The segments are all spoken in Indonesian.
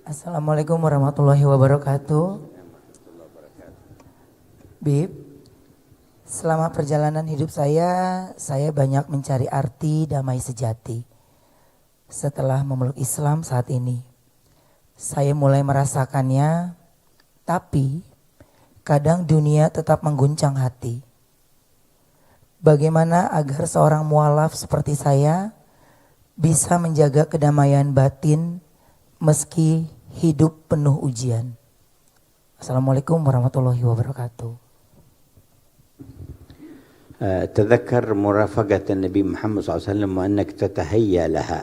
Assalamualaikum warahmatullahi wabarakatuh. Bib, selama perjalanan hidup saya banyak mencari arti damai sejati. Setelah memeluk Islam saat ini, saya mulai merasakannya, tapi kadang dunia tetap mengguncang hati. Bagaimana agar seorang mualaf seperti saya bisa menjaga kedamaian batin meski hidup penuh ujian? Assalamualaikum warahmatullahi wabarakatuh. تذكر مرافقة النبي محمد صلى الله عليه وسلم وأنك تتهيأ لها.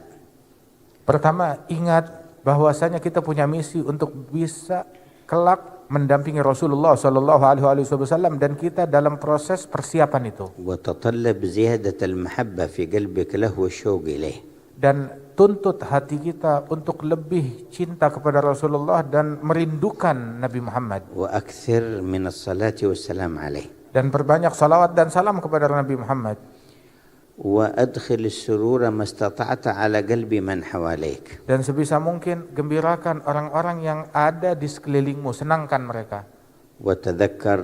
Pertama, ingat bahwasanya kita punya misi untuk bisa kelak mendampingi Rasulullah sallallahu alaihi wasallam dan kita dalam proses persiapan itu. وتطلب زيادة المحبة في قلبك له والشوق إليه. Dan tuntut hati kita untuk lebih cinta kepada Rasulullah dan merindukan Nabi Muhammad. وأكثر من الصلاة والسلام عليه. Dan perbanyak salawat dan salam kepada Nabi Muhammad. وأدخل السرور ما استطعت على قلب من حواليك. Dan sebisa mungkin gembirakan orang-orang yang ada di sekelilingmu, senangkan mereka. وتذكر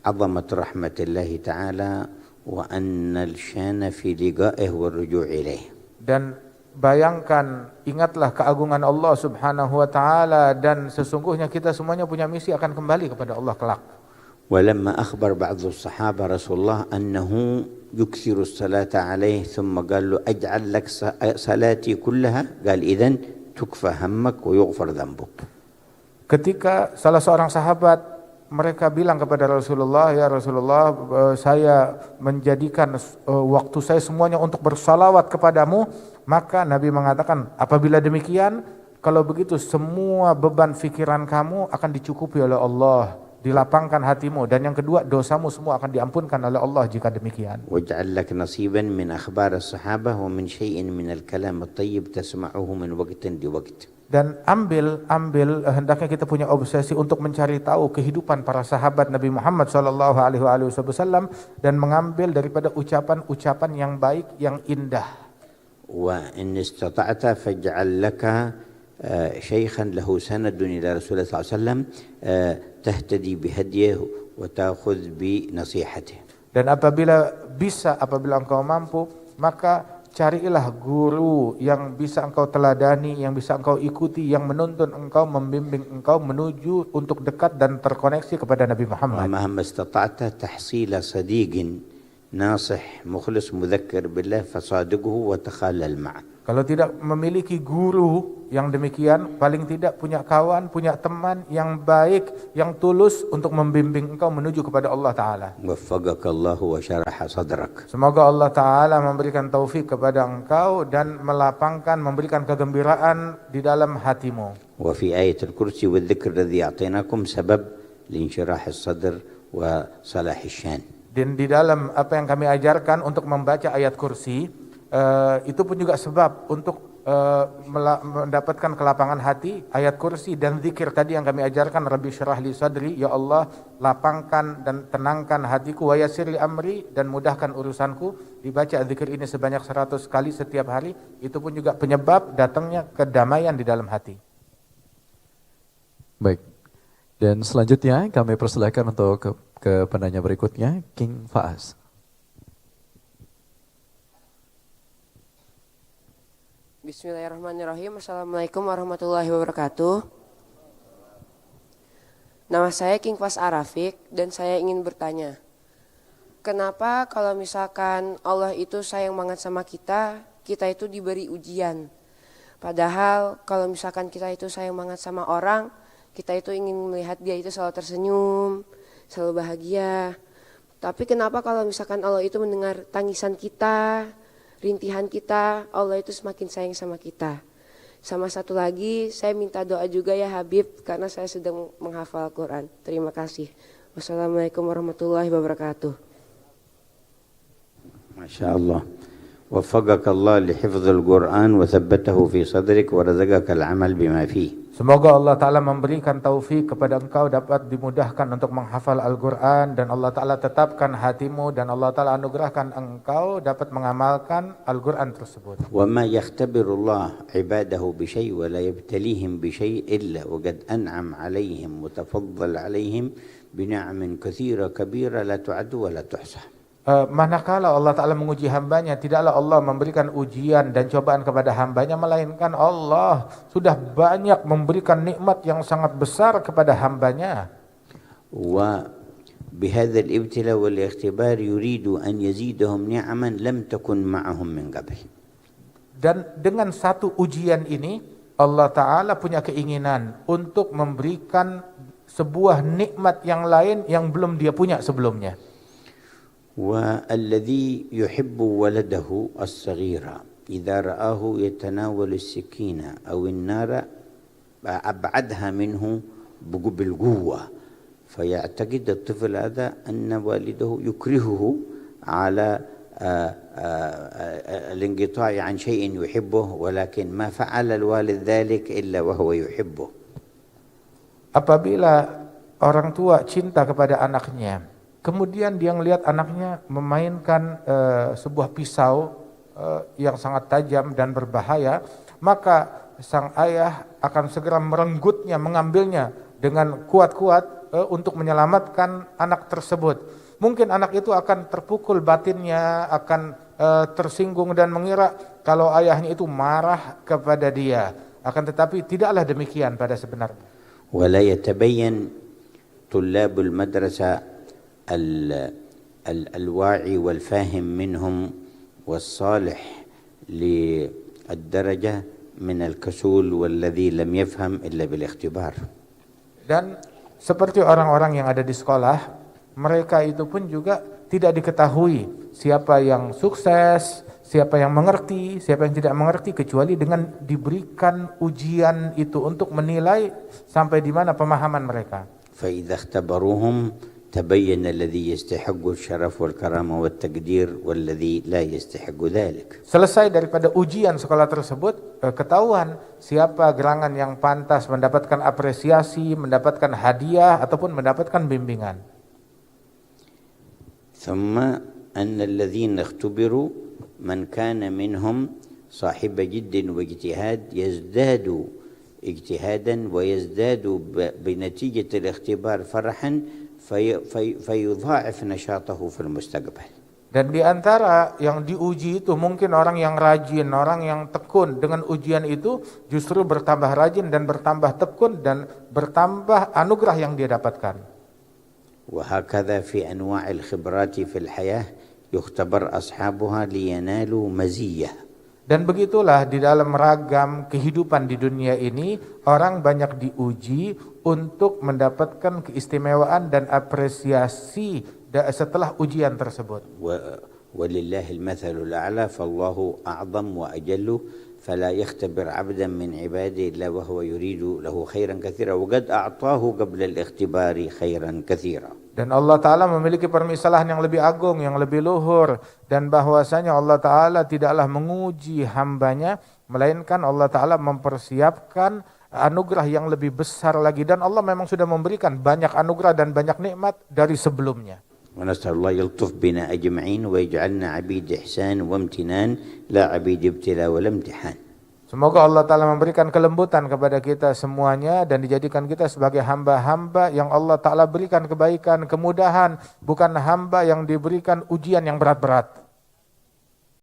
عظمة رحمة الله تعالى وأن الشان في لقائه والرجوع إليه. Dan bayangkan, ingatlah keagungan Allah subhanahu wa ta'ala dan sesungguhnya kita semuanya punya misi akan kembali kepada Allah kelak. ولما أخبر بعض الصحابة رسول الله أنه يكثر الصلاة عليه ثم قال له أجعل لك صلاتي كلها قال إذن تكفى همك ويغفر ذنبك. Ketika salah seorang sahabat mereka bilang kepada Rasulullah, ya Rasulullah, saya menjadikan waktu saya semuanya untuk bersalawat kepadamu. Maka Nabi mengatakan, apabila demikian, kalau begitu semua beban fikiran kamu akan dicukupi oleh Allah, dilapangkan hatimu, dan yang kedua dosamu semua akan diampunkan oleh Allah jika demikian. واجعل لك نصيبا من أخبار الصحابة ومن شيء من الكلام الطيب تسمعه من وقت لوقت. Dan ambil hendaknya kita punya obsesi untuk mencari tahu kehidupan para sahabat Nabi Muhammad sallallahu alaihi wasallam dan mengambil daripada ucapan-ucapan yang baik, yang indah. وإن استطعت فاجعل لك شيخا له سند إلى رسول الله صلى الله عليه وسلم تهتدي بهديه وتأخذ بنصيحته. Dan apabila engkau mampu, maka carilah guru yang bisa engkau teladani, yang bisa engkau ikuti, yang menuntun engkau, membimbing engkau menuju untuk dekat dan terkoneksi kepada Nabi Muhammad. ومهما استطعت تحصيل صديق ناصح مخلص مذكر بالله فصادقه وتخلل معه. Kalau tidak memiliki guru yang demikian, paling tidak punya kawan, punya teman yang baik, yang tulus untuk membimbing engkau menuju kepada Allah Ta'ala. وفقك الله وشرح صدرك. Semoga Allah Ta'ala memberikan taufik kepada engkau dan melapangkan, memberikan kegembiraan di dalam hatimu. وفي آية الكرسي والذكر الذي أعطيناكم سبب لانشراح الصدر وصلاح الشان. Dan di dalam apa yang kami ajarkan untuk membaca ayat kursi, itu pun juga sebab untuk mendapatkan kelapangan hati. Ayat kursi dan zikir tadi yang kami ajarkan, Rabbi syrah li sadri, ya Allah lapangkan dan tenangkan hatiku, wa yassir li amri, dan mudahkan urusanku. Dibaca zikir ini sebanyak 100 kali setiap hari, itu pun juga penyebab datangnya kedamaian di dalam hati. Baik, dan selanjutnya kami persilakan untuk ke penanya berikutnya, King Faas. Bismillahirrahmanirrahim. Assalamualaikum warahmatullahi wabarakatuh. Nama saya King Fas Arafik dan saya ingin bertanya, kenapa kalau misalkan Allah itu sayang banget sama kita, kita itu diberi ujian? Padahal kalau misalkan kita itu sayang banget sama orang, kita itu ingin melihat dia itu selalu tersenyum, selalu bahagia. Tapi kenapa kalau misalkan Allah itu mendengar tangisan kita, rintihan kita, Allah itu semakin sayang sama kita. Sama satu lagi, saya minta doa juga ya Habib, karena saya sedang menghafal Quran. Terima kasih. Wassalamualaikum warahmatullahi wabarakatuh. ما شاء الله. وفقك الله لحفظ القرآن وثبته في صدرك ورزقك العمل بما فيه. Semoga Allah Ta'ala memberikan taufik kepada engkau dapat dimudahkan untuk menghafal Al-Quran, dan Allah Ta'ala tetapkan hatimu, dan Allah Ta'ala anugerahkan engkau dapat mengamalkan Al-Quran tersebut. وما يختبر الله عباده بشيء ولا يبتليهم بشيء إلا وقد أنعم عليهم وتفضل عليهم بنعم كثيرة كبيرة لا تعد ولا تحصى. Manakala Allah Ta'ala menguji hambanya, tidaklah Allah memberikan ujian dan cobaan kepada hambanya, melainkan Allah sudah banyak memberikan nikmat yang sangat besar kepada hambanya. وبهذا الابتلاء والاختبار يريد أن يزيدهم نعما لم تكن معهم من قبل. Dan dengan satu ujian ini, Allah Ta'ala punya keinginan untuk memberikan sebuah nikmat yang lain yang belum dia punya sebelumnya. والذي يحب ولده الصغير إذا رآه يتناول السكينة أو النار أبعدها منه بالقوة، فيعتقد الطفل هذا أن والده يكرهه على الانقطاع عن شيء يحبه، ولكن ما فعل الوالد ذلك إلا وهو يحبه. Apabila orang tua cinta kepada anaknya, kemudian dia melihat anaknya memainkan sebuah pisau yang sangat tajam dan berbahaya, maka sang ayah akan segera merenggutnya, mengambilnya dengan kuat-kuat untuk menyelamatkan anak tersebut. Mungkin anak itu akan terpukul batinnya, akan tersinggung dan mengira kalau ayahnya itu marah kepada dia. Akan tetapi tidaklah demikian pada sebenarnya. ولا يتبين طلاب المدرسة الواعي والفاهم منهم والصالح للدرجة من الكسول والذي لم يفهم إلا بالاختبار. Dan seperti orang-orang yang ada di sekolah, mereka itu pun juga tidak diketahui siapa yang sukses, siapa yang mengerti, siapa yang tidak mengerti, kecuali dengan diberikan ujian itu untuk menilai sampai di mana pemahaman mereka. فإذا اختبروهم تبين الذي يستحق الشرف والكرامة والتقدير والذي لا يستحق ذلك. Selesai daripada ujian sekolah tersebut, ketahuan siapa gerangan yang pantas mendapatkan apresiasi, mendapatkan hadiah ataupun mendapatkan bimbingan. ثم أن الذين اختبروا من كان منهم صاحب جد واجتهاد يزداد اجتهادا ويزداد بنتيجة الاختبار فرحا فيضاعف نشاطه في المستقبل. Dan di antara yang diuji itu mungkin orang yang rajin, orang yang tekun, dengan ujian itu justru bertambah rajin dan bertambah tekun dan bertambah anugerah yang dia dapatkan. وهكذا في أنواع الخبرات في الحياة يختبر أصحابها لينالوا مزية. Dan begitulah di dalam ragam kehidupan di dunia ini, orang banyak diuji untuk mendapatkan keistimewaan dan apresiasi setelah ujian tersebut. ولله المثل الأعلى فالله أعظم وأجل فلا يختبر عبدا من عباده إلا وهو يريد له خيرا كثيرا وقد أعطاه قبل الاختبار خيرا كثيرا. Dan Allah Ta'ala memiliki permisalan yang lebih agung, yang lebih luhur. Dan bahwasanya Allah Ta'ala tidaklah menguji hambanya, melainkan Allah Ta'ala mempersiapkan anugerah yang lebih besar lagi. Dan Allah memang sudah memberikan banyak anugerah dan banyak nikmat dari sebelumnya. ونسأل الله يلطف بنا أجمعين ويجعلنا عبيد إحسان وامتنان لا عبيد ابتلاء ولا امتحان. Semoga Allah Ta'ala memberikan kelembutan kepada kita semuanya dan dijadikan kita sebagai hamba-hamba yang Allah Ta'ala berikan kebaikan, kemudahan, bukan hamba yang diberikan ujian yang berat-berat.